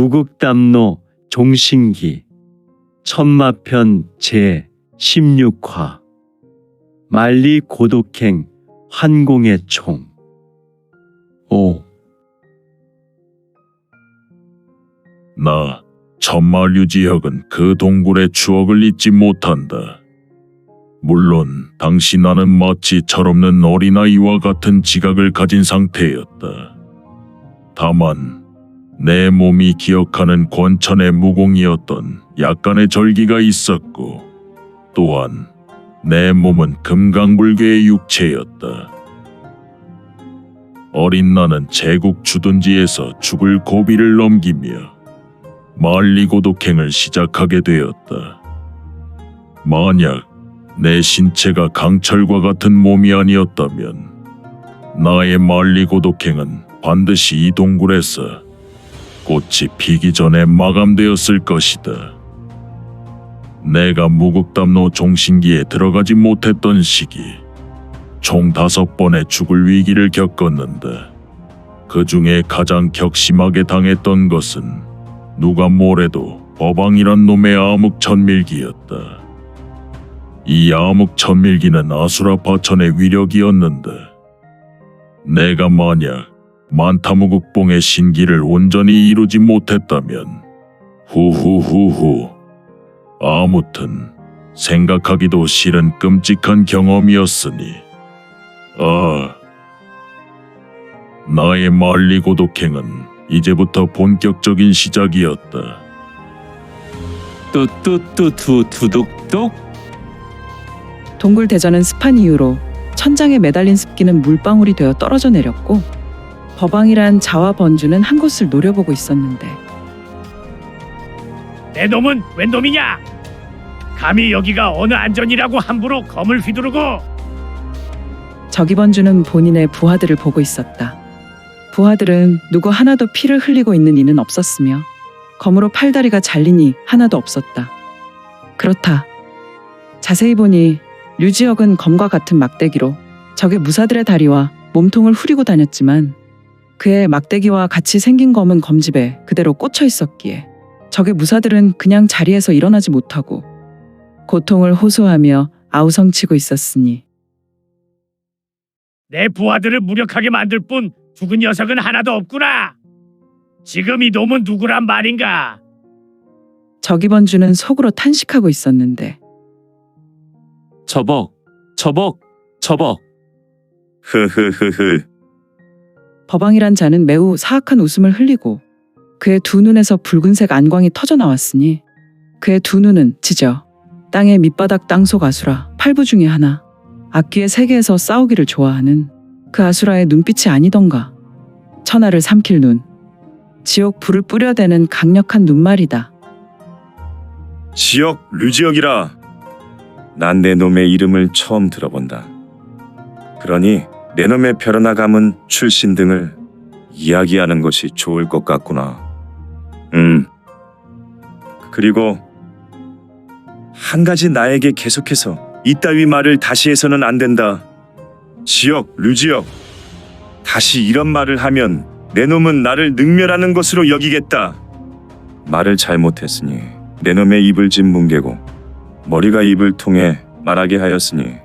무극담노 종신기 천마편 제 16화 만리 고독행 환공의 총 5. 나 천마류지혁은 그 동굴의 추억을 잊지 못한다. 물론 당시 나는 마치 철없는 어린아이와 같은 지각을 가진 상태였다. 다만 내 몸이 기억하는 권천의 무공이었던 약간의 절기가 있었고, 또한 내 몸은 금강불교의 육체였다. 어린 나는 제국 주둔지에서 죽을 고비를 넘기며 만리고독행을 시작하게 되었다. 만약 내 신체가 강철과 같은 몸이 아니었다면 나의 만리고독행은 반드시 이 동굴에서 꽃이 피기 전에 마감되었을 것이다. 내가 무극담노 종신기에 들어가지 못했던 시기, 총 5번의 죽을 위기를 겪었는데 그 중에 가장 격심하게 당했던 것은 누가 뭐래도 법왕이란 놈의 암흑천밀기였다. 이 암흑천밀기는 아수라파천의 위력이었는데 내가 만약 만타무극봉의 신기를 온전히 이루지 못했다면 후후후후, 아무튼 생각하기도 싫은 끔찍한 경험이었으니 나의 만리고독행은 이제부터 본격적인 시작이었다. 뚜뚜뚜뚜두둑둑. 동굴 대전은 습한 이유로 천장에 매달린 습기는 물방울이 되어 떨어져 내렸고, 법왕이란 자와 번주는 한 곳을 노려보고 있었는데, 내 놈은 웬 놈이냐? 감히 여기가 어느 안전이라고 함부로 검을 휘두르고. 저기 번주는 본인의 부하들을 보고 있었다. 부하들은 누구 하나도 피를 흘리고 있는 이는 없었으며 검으로 팔다리가 잘린 이 하나도 없었다. 그렇다. 자세히 보니 류지혁은 검과 같은 막대기로 적의 무사들의 다리와 몸통을 후리고 다녔지만, 그의 막대기와 같이 생긴 검은 검집에 그대로 꽂혀 있었기에 적의 무사들은 그냥 자리에서 일어나지 못하고 고통을 호소하며 아우성치고 있었으니, 내 부하들을 무력하게 만들 뿐 죽은 녀석은 하나도 없구나. 지금 이 놈은 누구란 말인가? 저기 번주는 속으로 탄식하고 있었는데, 저벅 흐흐흐흐. 법왕이란 자는 매우 사악한 웃음을 흘리고 그의 두 눈에서 붉은색 안광이 터져 나왔으니, 그의 두 눈은 찢어 땅의 밑바닥 땅속 아수라 8부 중에 하나, 악귀의 세계에서 싸우기를 좋아하는 그 아수라의 눈빛이 아니던가. 천하를 삼킬 눈, 지옥 불을 뿌려대는 강력한 눈말이다. 지역 류지혁이라. 난 내 놈의 이름을 처음 들어본다. 그러니 내 놈의 벼르나감은 출신 등을 이야기하는 것이 좋을 것 같구나. 그리고 한 가지 나에게 계속해서 이따위 말을 다시 해서는 안 된다. 지역 류지혁, 다시 이런 말을 하면 내 놈은 나를 능멸하는 것으로 여기겠다. 말을 잘못했으니 내 놈의 입을 짓뭉개고 머리가 입을 통해 말하게 하였으니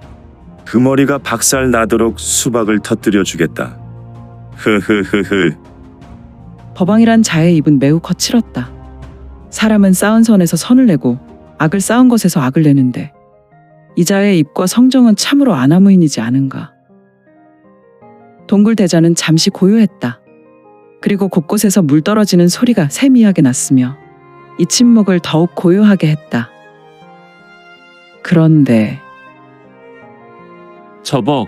그 머리가 박살 나도록 수박을 터뜨려 주겠다. 흐흐흐흐. 법왕이란 자의 입은 매우 거칠었다. 사람은 쌓은 선에서 선을 내고 악을 쌓은 것에서 악을 내는데, 이 자의 입과 성정은 참으로 아나무인이지 않은가. 동굴 대전은 잠시 고요했다. 그리고 곳곳에서 물 떨어지는 소리가 세미하게 났으며 이 침묵을 더욱 고요하게 했다. 그런데 저벅.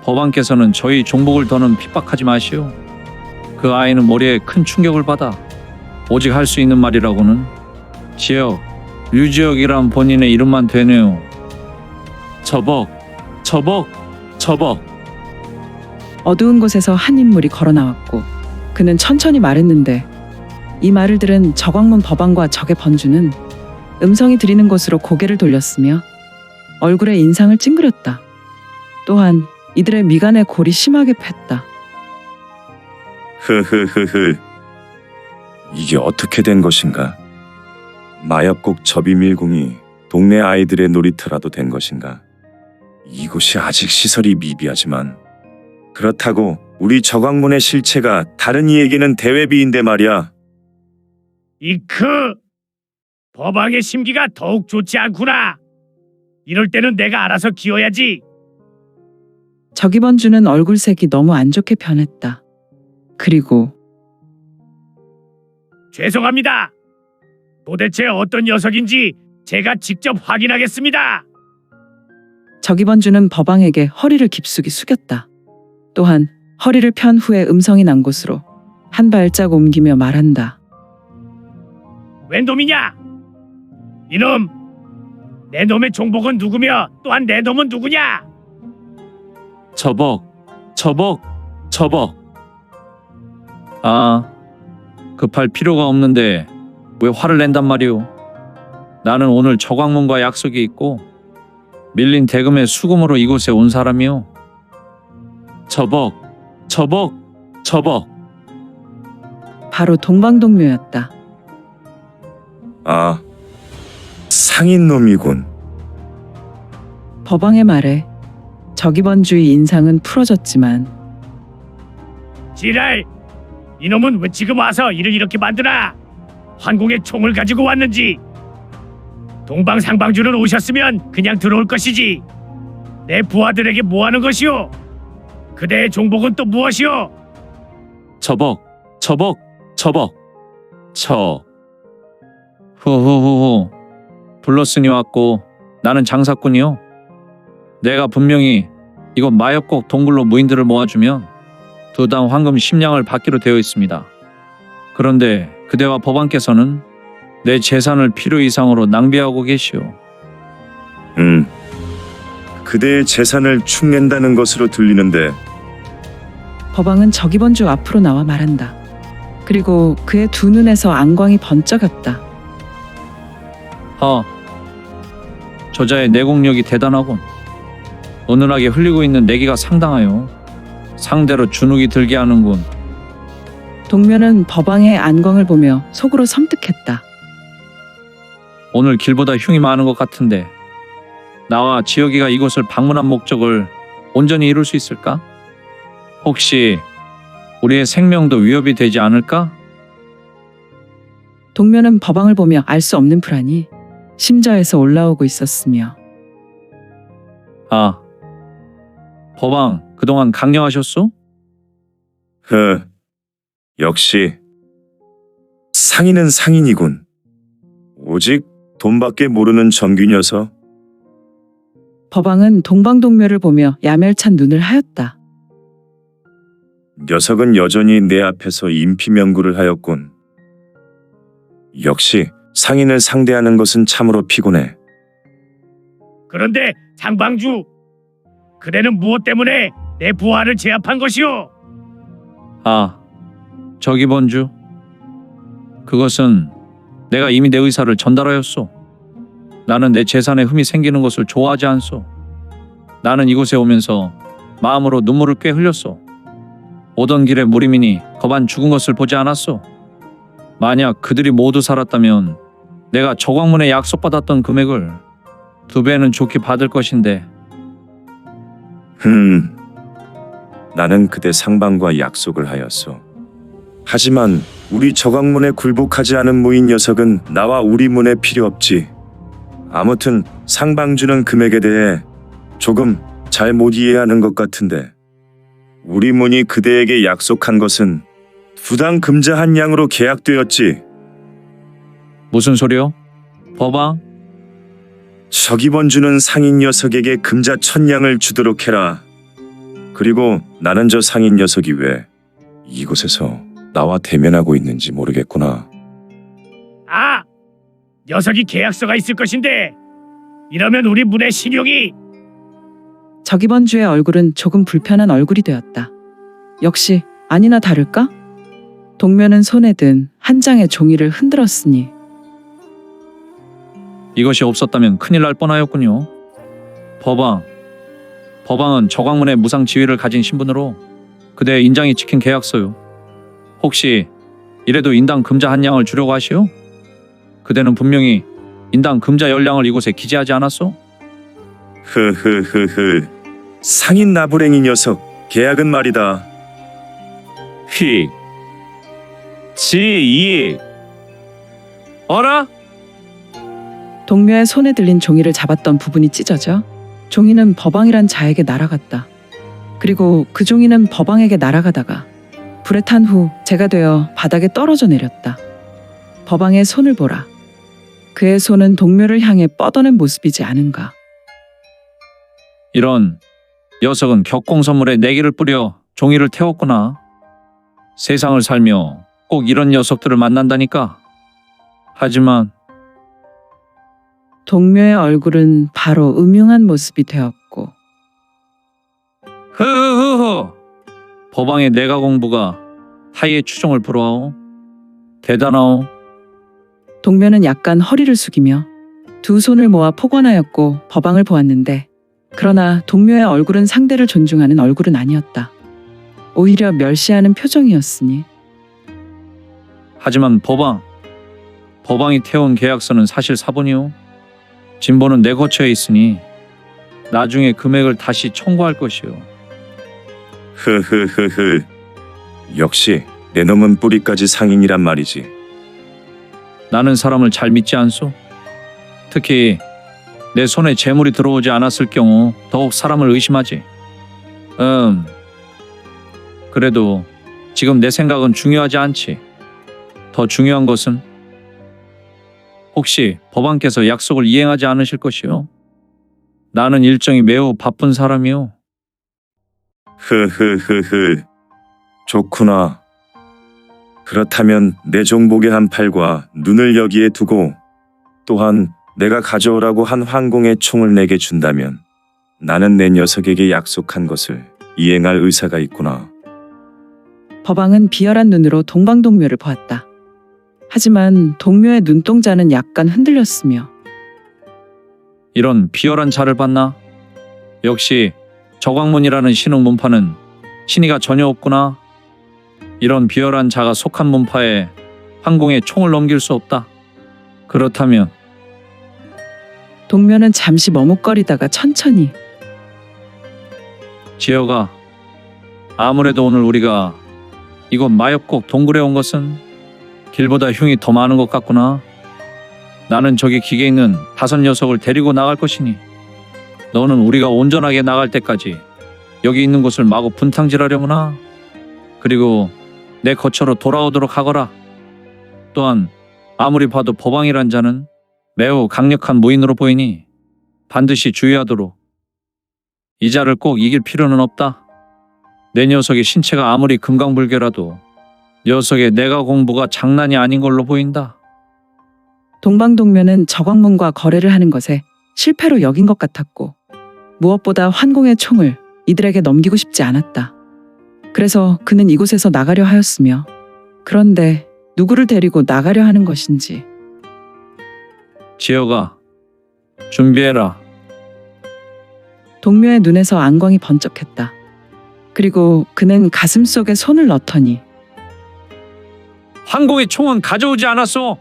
법왕께서는 저희 종복을 더는 핍박하지 마시오. 그 아이는 머리에 큰 충격을 받아 오직 할 수 있는 말이라고는 지역, 류지혁이란 본인의 이름만 되네요. 저벅. 어두운 곳에서 한 인물이 걸어 나왔고, 그는 천천히 말했는데, 이 말을 들은 저광문 법왕과 적의 번주는 음성이 들리는 곳으로 고개를 돌렸으며 얼굴에 인상을 찡그렸다. 또한 이들의 미간의 골이 심하게 팼다. 흐흐흐흐. 이게 어떻게 된 것인가? 마협곡 저비밀궁이 동네 아이들의 놀이터라도 된 것인가? 이곳이 아직 시설이 미비하지만 그렇다고 우리 저광문의 실체가 다른 이에게는 대외비인데 말이야. 이크! 법왕의 심기가 더욱 좋지 않구나. 이럴 때는 내가 알아서 기어야지. 저기번주는 얼굴색이 너무 안 좋게 변했다. 그리고 죄송합니다. 도대체 어떤 녀석인지 제가 직접 확인하겠습니다. 저기번주는 법왕에게 허리를 깊숙이 숙였다. 또한 허리를 편 후에 음성이 난 곳으로 한 발짝 옮기며 말한다. 웬 놈이냐? 이놈! 내 놈의 종복은 누구며 또한 내 놈은 누구냐? 저벅, 저벅, 저벅. 아, 급할 필요가 없는데 왜 화를 낸단 말이오? 나는 오늘 저광문과 약속이 있고 밀린 대금의 수금으로 이곳에 온 사람이오. 저벅, 저벅, 저벅. 바로 동방동묘였다. 아, 상인놈이군. 법왕의 말에 저기번주의 인상은 풀어졌지만 지랄! 이놈은 왜 지금 와서 일을 이렇게 만드나? 환공의 총을 가지고 왔는지? 동방상방주는 오셨으면 그냥 들어올 것이지. 내 부하들에게 뭐하는 것이오? 그대의 종복은 또 무엇이오? 저벅, 저벅, 저벅. 후후후후. 불렀으니 왔고 나는 장사꾼이요. 내가 분명히 이곳 마협곡 동굴로 무인들을 모아주면 두당 황금 10냥을 받기로 되어 있습니다. 그런데 그대와 법왕께서는 내 재산을 필요 이상으로 낭비하고 계시오. 그대의 재산을 축낸다는 것으로 들리는데 법왕은 저기번주 앞으로 나와 말한다. 그리고 그의 두 눈에서 안광이 번쩍였다. 저자의 내공력이 대단하군. 은은하게 흘리고 있는 내기가 상당하여 상대로 주눅이 들게 하는군. 동묘는 법왕의 안광을 보며 속으로 섬뜩했다. 오늘 길보다 흉이 많은 것 같은데 나와 지혁이가 이곳을 방문한 목적을 온전히 이룰 수 있을까? 혹시 우리의 생명도 위협이 되지 않을까? 동묘는 법왕을 보며 알 수 없는 불안이 심저에서 올라오고 있었으며 법왕 그동안 강령하셨소? 역시 상인은 상인이군. 오직 돈밖에 모르는 정규 녀석. 법왕은 동방동묘를 보며 야멸찬 눈을 하였다. 녀석은 여전히 내 앞에서 인피명구를 하였군. 역시 상인을 상대하는 것은 참으로 피곤해. 그런데 상방주, 그대는 무엇 때문에 내 부하를 제압한 것이오? 저기번주. 그것은 내가 이미 내 의사를 전달하였소. 나는 내 재산에 흠이 생기는 것을 좋아하지 않소. 나는 이곳에 오면서 마음으로 눈물을 꽤 흘렸소. 오던 길에 무리민이 거반 죽은 것을 보지 않았소. 만약 그들이 모두 살았다면 내가 저광문에 약속받았던 금액을 2배는 좋게 받을 것인데. 나는 그대 상방과 약속을 하였소. 하지만 우리 저광문에 굴복하지 않은 무인 녀석은 나와 우리 문에 필요 없지. 아무튼 상방주는 금액에 대해 조금 잘 못 이해하는 것 같은데 우리 문이 그대에게 약속한 것은 두당 금자 한 양으로 계약되었지. 무슨 소리요? 법왕? 서기번주는 상인 녀석에게 금자 1000양을 주도록 해라. 그리고 나는 저 상인 녀석이 왜 이곳에서 나와 대면하고 있는지 모르겠구나. 녀석이 계약서가 있을 것인데 이러면 우리 문의 신용이... 저기번주의 얼굴은 조금 불편한 얼굴이 되었다. 역시 아니나 다를까? 동묘는 손에 든 한 장의 종이를 흔들었으니 이것이 없었다면 큰일 날 뻔하였군요. 법왕은 저광문의 무상 지위를 가진 신분으로 그대의 인장이 찍힌 계약서요. 혹시 이래도 인당 금자 한 양을 주려고 하시오? 그대는 분명히 인당 금자 10량을 이곳에 기재하지 않았소? 흐흐흐흐. 상인 나부랭이 녀석. 계약은 말이다. 휙. 지이. 어라? 동묘의 손에 들린 종이를 잡았던 부분이 찢어져 종이는 법왕이란 자에게 날아갔다. 그리고 그 종이는 법왕에게 날아가다가 불에 탄 후 재가 되어 바닥에 떨어져 내렸다. 법왕의 손을 보라. 그의 손은 동묘를 향해 뻗어낸 모습이지 않은가. 이런 녀석은 격공 선물에 내기를 뿌려 종이를 태웠구나. 세상을 살며 꼭 이런 녀석들을 만난다니까. 하지만 동묘의 얼굴은 바로 음흉한 모습이 되었고 흐흐흐. 법왕의 내가 공부가 하이의 추종을 불어하오. 대단하오. 동묘는 약간 허리를 숙이며 두 손을 모아 폭언하였고 법왕을 보았는데 그러나 동묘의 얼굴은 상대를 존중하는 얼굴은 아니었다. 오히려 멸시하는 표정이었으니 하지만 법왕이 태운 계약서는 사실 사본이오. 진보는 내 거처에 있으니 나중에 금액을 다시 청구할 것이오. 흐흐흐흐. 역시 내 놈은 뿌리까지 상인이란 말이지. 나는 사람을 잘 믿지 않소. 특히 내 손에 재물이 들어오지 않았을 경우 더욱 사람을 의심하지. 그래도 지금 내 생각은 중요하지 않지. 더 중요한 것은 혹시 법왕께서 약속을 이행하지 않으실 것이오. 나는 일정이 매우 바쁜 사람이오. 흐흐흐흐. 좋구나. 그렇다면 내 종복의 한 팔과 눈을 여기에 두고 또한 내가 가져오라고 한 황공의 총을 내게 준다면 나는 내 녀석에게 약속한 것을 이행할 의사가 있구나. 법왕은 비열한 눈으로 동방동묘를 보았다. 하지만 동묘의 눈동자는 약간 흔들렸으며 이런 비열한 자를 봤나? 역시 저광문이라는 신흥 문파는 신의가 전혀 없구나. 이런 비열한 자가 속한 문파에 황공의 총을 넘길 수 없다. 그렇다면 동묘는 잠시 머뭇거리다가 천천히 지혜가 아무래도 오늘 우리가 이곳 마엽곡 동굴에 온 것은 길보다 흉이 더 많은 것 같구나. 나는 저기 기계 있는 5 녀석을 데리고 나갈 것이니 너는 우리가 온전하게 나갈 때까지 여기 있는 곳을 마구 분탕질하려구나. 그리고 내 거처로 돌아오도록 하거라. 또한 아무리 봐도 법왕이란 자는 매우 강력한 무인으로 보이니 반드시 주의하도록. 이 자를 꼭 이길 필요는 없다. 내 녀석의 신체가 아무리 금강불개라도 녀석의 내가 공부가 장난이 아닌 걸로 보인다. 동방동묘는 저광문과 거래를 하는 것에 실패로 여긴 것 같았고 무엇보다 환공의 총을 이들에게 넘기고 싶지 않았다. 그래서 그는 이곳에서 나가려 하였으며 그런데 누구를 데리고 나가려 하는 것인지. 지혜가 준비해라. 동묘의 눈에서 안광이 번쩍했다. 그리고 그는 가슴 속에 손을 넣더니 황공의 총은 가져오지 않았소.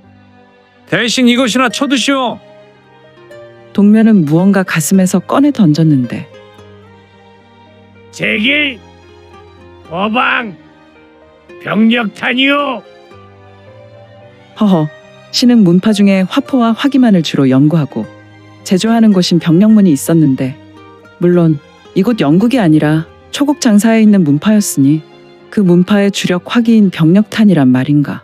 대신 이것이나 쳐드시오. 동묘는 무언가 가슴에서 꺼내 던졌는데 제길 법왕 병력탄이요. 허허, 신은 문파 중에 화포와 화기만을 주로 연구하고 제조하는 곳인 병력문이 있었는데 물론 이곳 영국이 아니라 초국 장사에 있는 문파였으니 그 문파의 주력 화기인 병력탄이란 말인가.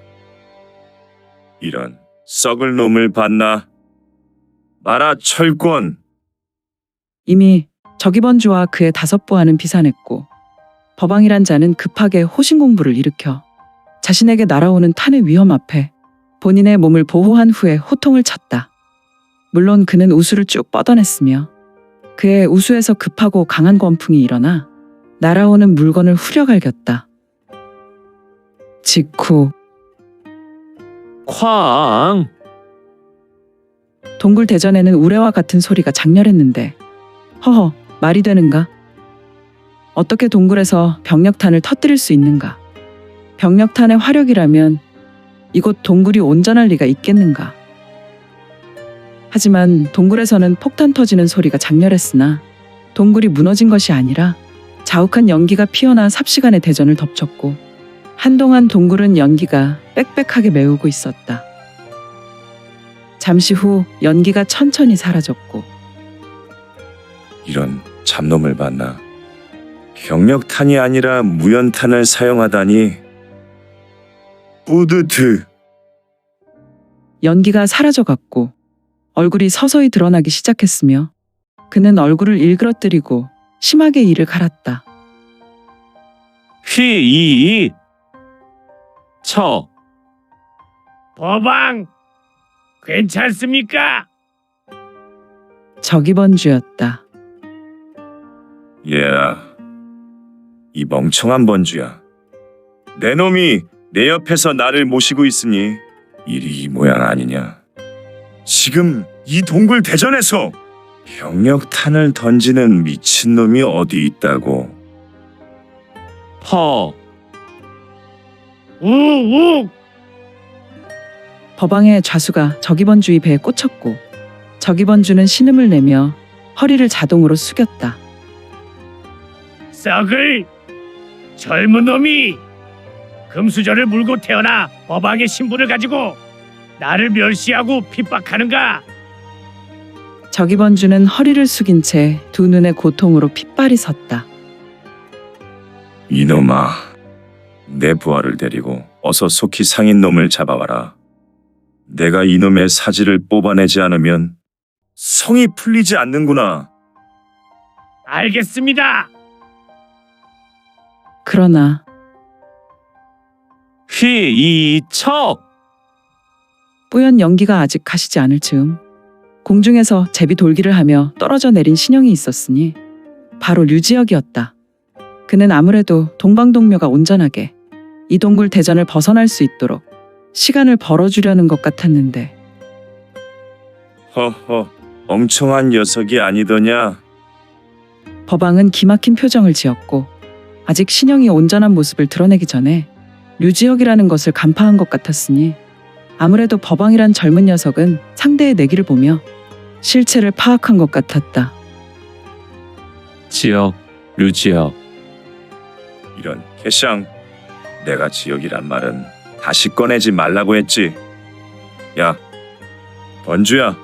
이런 썩을 놈을 봤나? 마라 철권. 이미 적이번주와 그의 5부하는 비산했고 법왕이란 자는 급하게 호신 공부를 일으켜 자신에게 날아오는 탄의 위험 앞에 본인의 몸을 보호한 후에 호통을 쳤다. 물론 그는 우수를 쭉 뻗어냈으며 그의 우수에서 급하고 강한 권풍이 일어나 날아오는 물건을 후려갈겼다. 직후 쾅. 동굴 대전에는 우레와 같은 소리가 장렬했는데 허허, 말이 되는가? 어떻게 동굴에서 병력탄을 터뜨릴 수 있는가? 병력탄의 화력이라면 이곳 동굴이 온전할 리가 있겠는가. 하지만 동굴에서는 폭탄 터지는 소리가 장렬했으나 동굴이 무너진 것이 아니라 자욱한 연기가 피어나 삽시간에 대전을 덮쳤고 한동안 동굴은 연기가 빽빽하게 메우고 있었다. 잠시 후 연기가 천천히 사라졌고 이런 잡놈을 봤나. 병력탄이 아니라 무연탄을 사용하다니. 뿌듯해. 연기가 사라져갔고 얼굴이 서서히 드러나기 시작했으며 그는 얼굴을 일그러뜨리고 심하게 이를 갈았다. 휘, 처, 법왕, 괜찮습니까? 적이번주였다. 얘야, 이 멍청한 번주야. 내 놈이 내 옆에서 나를 모시고 있으니 일이 이 모양 아니냐. 지금 이 동굴 대전에서 병력탄을 던지는 미친놈이 어디 있다고. 퍼, 우욱! 법왕의 좌수가 적이번주의 배에 꽂혔고 적이번주는 신음을 내며 허리를 자동으로 숙였다. 썩을 젊은 놈이 금수저를 물고 태어나 법왕의 신분을 가지고 나를 멸시하고 핍박하는가? 적이번주는 허리를 숙인 채 두 눈에 고통으로 핏발이 섰다. 이놈아, 내 부하를 데리고 어서 속히 상인 놈을 잡아와라. 내가 이놈의 사지를 뽑아내지 않으면 성이 풀리지 않는구나. 알겠습니다. 그러나 휘, 처, 뿌연 연기가 아직 가시지 않을 즈음 공중에서 제비 돌기를 하며 떨어져 내린 신형이 있었으니 바로 류지혁이었다. 그는 아무래도 동방동묘가 온전하게 이 동굴 대전을 벗어날 수 있도록 시간을 벌어주려는 것 같았는데 허허, 멍청한 녀석이 아니더냐. 법왕은 기막힌 표정을 지었고 아직 신형이 온전한 모습을 드러내기 전에 류지혁이라는 것을 간파한 것 같았으니 아무래도 법왕이란 젊은 녀석은 상대의 내기를 보며 실체를 파악한 것 같았다. 지역, 류지역, 이런 개샹, 내가 지역이란 말은 다시 꺼내지 말라고 했지. 야, 번주야,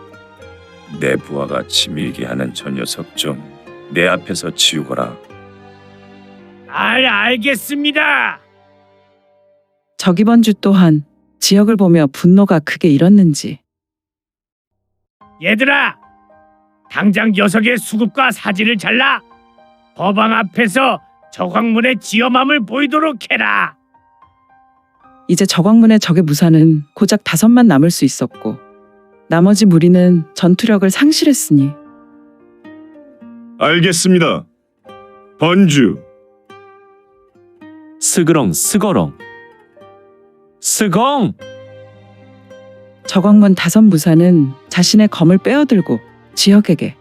내 부하가 치밀게 하는 저 녀석 좀 내 앞에서 치우거라. 알겠습니다. 적이번주 또한 지역을 보며 분노가 크게 일었는지 얘들아, 당장 녀석의 수급과 사지를 잘라 법왕 앞에서 저광문의 지엄함을 보이도록 해라. 이제 저광문의 적의 무사는 고작 5만 남을 수 있었고 나머지 무리는 전투력을 상실했으니 알겠습니다. 번주. 스그렁, 스거렁, 스공, 저광문 5 무사는 자신의 검을 빼어들고 지역에게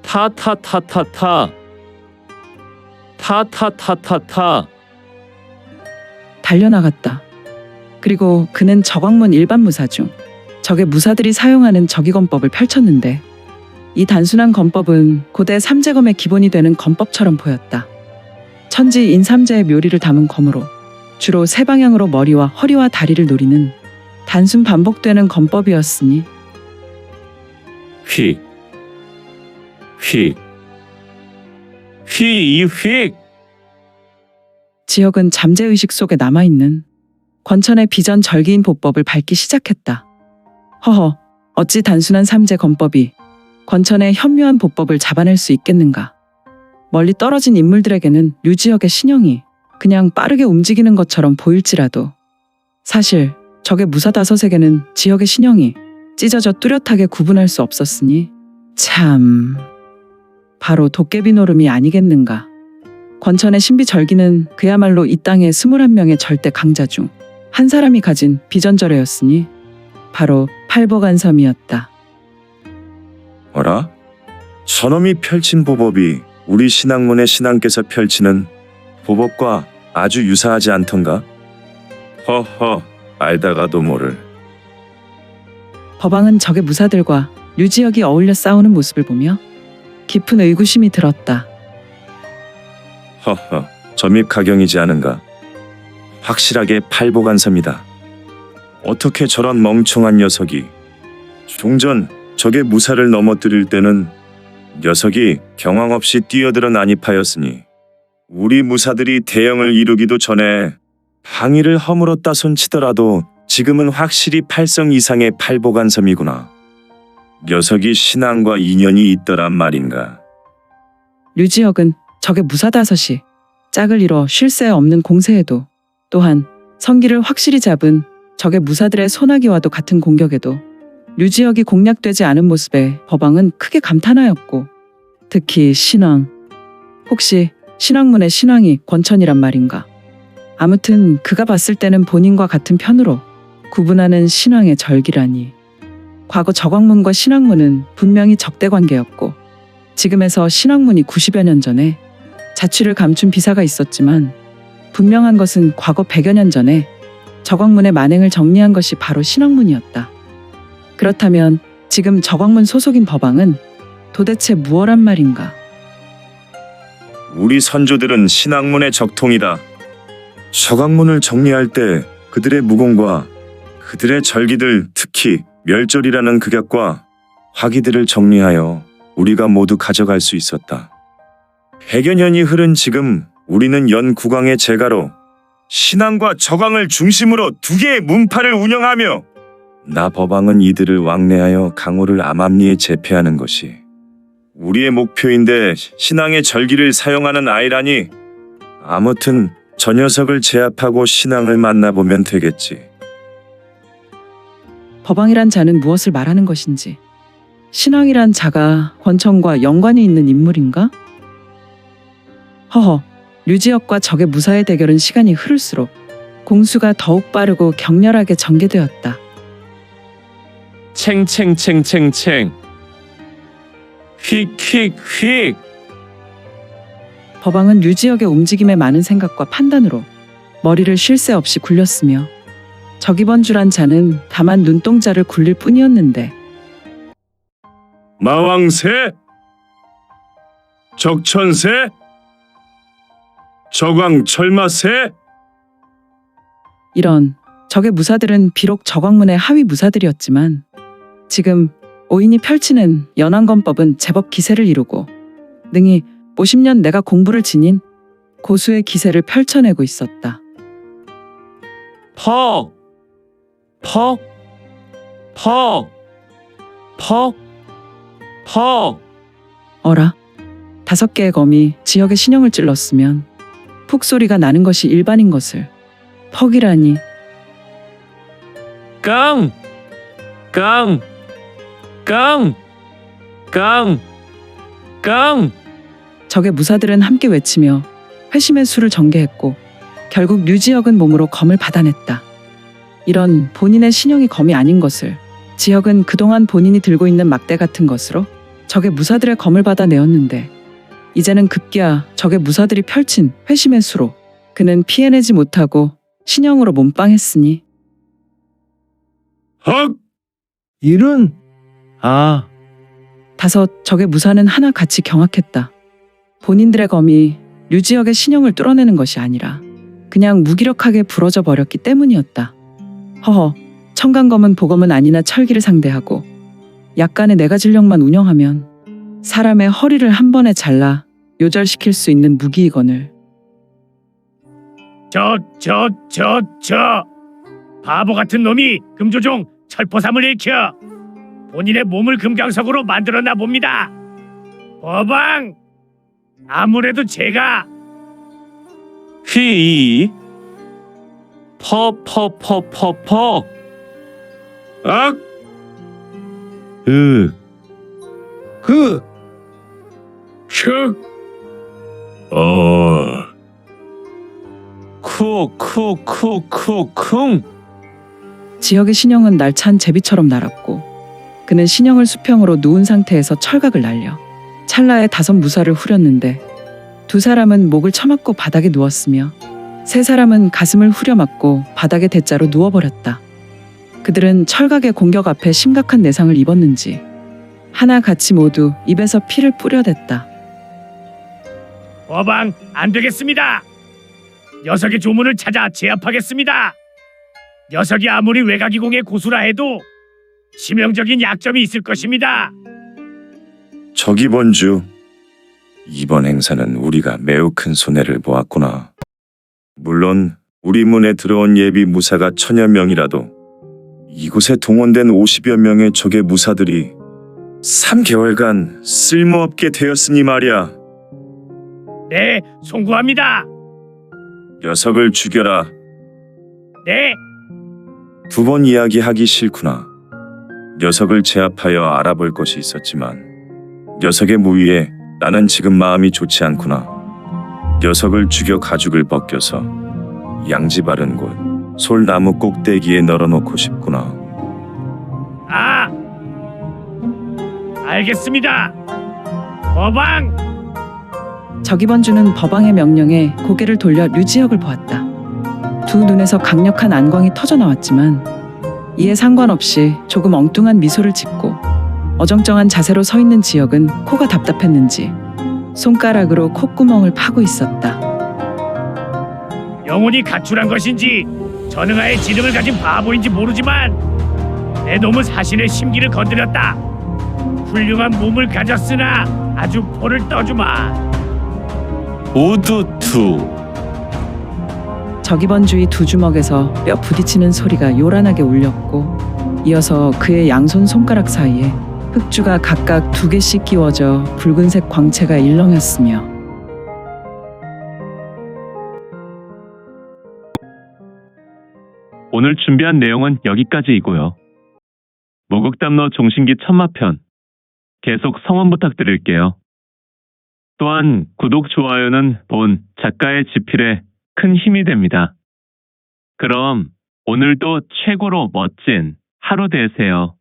타타타타타, 타타타타타, 달려나갔다. 그리고 그는 저광문 일반 무사 중 적의 무사들이 사용하는 적이검법을 펼쳤는데 이 단순한 검법은 고대 삼재검의 기본이 되는 검법처럼 보였다. 천지 인삼재의 묘리를 담은 검으로 주로 세 방향으로 머리와 허리와 다리를 노리는 단순 반복되는 검법이었으니 휙, 휙, 휙. 지역은 잠재의식 속에 남아있는 권천의 비전절기인 보법을 밟기 시작했다. 허허, 어찌 단순한 삼재 검법이 권천의 현묘한 보법을 잡아낼 수 있겠는가. 멀리 떨어진 인물들에게는 류지혁의 신형이 그냥 빠르게 움직이는 것처럼 보일지라도 사실 적의 무사 5에게는 지역의 신형이 찢어져 뚜렷하게 구분할 수 없었으니 참... 바로 도깨비 노름이 아니겠는가. 권천의 신비절기는 그야말로 이 땅의 21명의 절대 강자 중 한 사람이 가진 비전절해였으니 바로 팔보간섬이었다. 어라? 저놈이 펼친 보법이 우리 신앙문의 신앙께서 펼치는 보법과 아주 유사하지 않던가? 허허, 알다가도 모를. 법왕은 적의 무사들과 류지혁이 어울려 싸우는 모습을 보며 깊은 의구심이 들었다. 허허, 점입가경이지 않은가? 확실하게 팔보간섭이다. 어떻게 저런 멍청한 녀석이 종전 적의 무사를 넘어뜨릴 때는 녀석이 경황 없이 뛰어들어 난입하였으니 우리 무사들이 대형을 이루기도 전에 항의를 허물었다 손치더라도 지금은 확실히 8성 이상의 팔보간섬이구나. 녀석이 신앙과 인연이 있더란 말인가. 류지혁은 적의 무사 5이 짝을 이뤄 쉴 새 없는 공세에도 또한 성기를 확실히 잡은 적의 무사들의 소나기와도 같은 공격에도 류지혁이 공략되지 않은 모습에 법왕은 크게 감탄하였고 특히 신앙. 혹시 신앙문의 신앙이 권천이란 말인가? 아무튼 그가 봤을 때는 본인과 같은 편으로 구분하는 신앙의 절기라니. 과거 적왕문과 신앙문은 분명히 적대관계였고 지금에서 신앙문이 90여 년 전에 자취를 감춘 비사가 있었지만 분명한 것은 과거 100여 년 전에 적왕문의 만행을 정리한 것이 바로 신앙문이었다. 그렇다면 지금 적왕문 소속인 법왕은 도대체 무엇란 말인가? 우리 선조들은 신앙문의 적통이다. 적왕문을 정리할 때 그들의 무공과 그들의 절기들, 특히 멸절이라는 극약과 화기들을 정리하여 우리가 모두 가져갈 수 있었다. 100여 년이 흐른 지금 우리는 연 국왕의 제가로 신앙과 적왕을 중심으로 2개의 문파를 운영하며 나 법왕은 이들을 왕래하여 강호를 암암리에 제패하는 것이 우리의 목표인데 신앙의 절기를 사용하는 아이라니. 아무튼 저 녀석을 제압하고 신앙을 만나보면 되겠지. 법왕이란 자는 무엇을 말하는 것인지, 신앙이란 자가 권천과 연관이 있는 인물인가? 허허, 류지혁과 적의 무사의 대결은 시간이 흐를수록 공수가 더욱 빠르고 격렬하게 전개되었다. 챙챙챙챙챙. 휙휙휙. 법왕은 류지혁의 움직임에 많은 생각과 판단으로 머리를 쉴 새 없이 굴렸으며 적이번주란 자는 다만 눈동자를 굴릴 뿐이었는데 마왕새, 적천새, 적왕철마새. 이런 적의 무사들은 비록 적왕문의 하위 무사들이었지만 지금 오인이 펼치는 연안검법은 제법 기세를 이루고 능히 50년 내가 공부를 지닌 고수의 기세를 펼쳐내고 있었다. 퍽. 퍽. 퍽. 퍽. 퍽. 어라, 5개의 검이 지역의 신형을 찔렀으면 푹 소리가 나는 것이 일반인 것을 퍽이라니. 깡. 깡. 깡. 깡. 깡. 적의 무사들은 함께 외치며 회심의 수를 전개했고 결국 류지혁은 몸으로 검을 받아냈다. 이런 본인의 신형이 검이 아닌 것을 지혁은 그동안 본인이 들고 있는 막대 같은 것으로 적의 무사들의 검을 받아내었는데 이제는 급기야 적의 무사들이 펼친 회심의 수로 그는 피해내지 못하고 신형으로 몸빵했으니 헉! 이른. 아. 5 적의 무사는 하나 같이 경악했다. 본인들의 검이 류지혁의 신형을 뚫어내는 것이 아니라 그냥 무기력하게 부러져 버렸기 때문이었다. 허허, 청강검은 보검은 아니나 철기를 상대하고 약간의 내가진력만 운영하면 사람의 허리를 한 번에 잘라 요절시킬 수 있는 무기이거늘. 저 바보 같은 놈이 금조종 철포삼을 일으켜 본인의 몸을 금강석으로 만들었나 봅니다. 법왕, 아무래도 제가 휘. 퍼퍼퍼퍼퍼. 악! 으. 흑! 슉! 쿠쿠쿠쿠쿵. 지역의 신형은 날찬 제비처럼 날았고 그는 신형을 수평으로 누운 상태에서 철각을 날려 찰나에 5 무사를 후렸는데 2 사람은 목을 쳐맞고 바닥에 누웠으며 세 사람은 가슴을 후려맞고 바닥에 대자로 누워버렸다. 그들은 철각의 공격 앞에 심각한 내상을 입었는지 하나같이 모두 입에서 피를 뿌려댔다. 어방 안 되겠습니다. 녀석의 조문을 찾아 제압하겠습니다. 녀석이 아무리 외가기공의 고수라 해도 치명적인 약점이 있을 것입니다. 저기 번주, 이번 행사는 우리가 매우 큰 손해를 보았구나. 물론 우리 문에 들어온 예비 무사가 1000여 명이라도 이곳에 동원된 50여 명의 적의 무사들이 3개월간 쓸모없게 되었으니 말이야. 네, 송구합니다. 녀석을 죽여라. 네, 2번 이야기하기 싫구나. 녀석을 제압하여 알아볼 것이 있었지만 녀석의 무위에 나는 지금 마음이 좋지 않구나. 녀석을 죽여 가죽을 벗겨서 양지 바른 곳 솔나무 꼭대기에 널어놓고 싶구나. 아, 알겠습니다. 어방. 적이번주는 법왕의 명령에 고개를 돌려 류지혁을 보았다. 두 눈에서 강력한 안광이 터져나왔지만 이에 상관없이 조금 엉뚱한 미소를 짓고 어정쩡한 자세로 서 있는 지혁은 코가 답답했는지 손가락으로 콧구멍을 파고 있었다. 영혼이 가출한 것인지 전응아의 지능을 가진 바보인지 모르지만 내 놈은 사신의 심기를 건드렸다. 훌륭한 몸을 가졌으나 아주 포를 떠주마. 우두투. 적이번주의 두 주먹에서 뼈 부딪히는 소리가 요란하게 울렸고 이어서 그의 양손 손가락 사이에 흑주가 각각 2개씩 끼워져 붉은색 광채가 일렁였으며 오늘 준비한 내용은 여기까지이고요. 무극담로 종신기 천마편 계속 성원 부탁드릴게요. 또한 구독, 좋아요는 본 작가의 지필에 큰 힘이 됩니다. 그럼 오늘도 최고로 멋진 하루 되세요.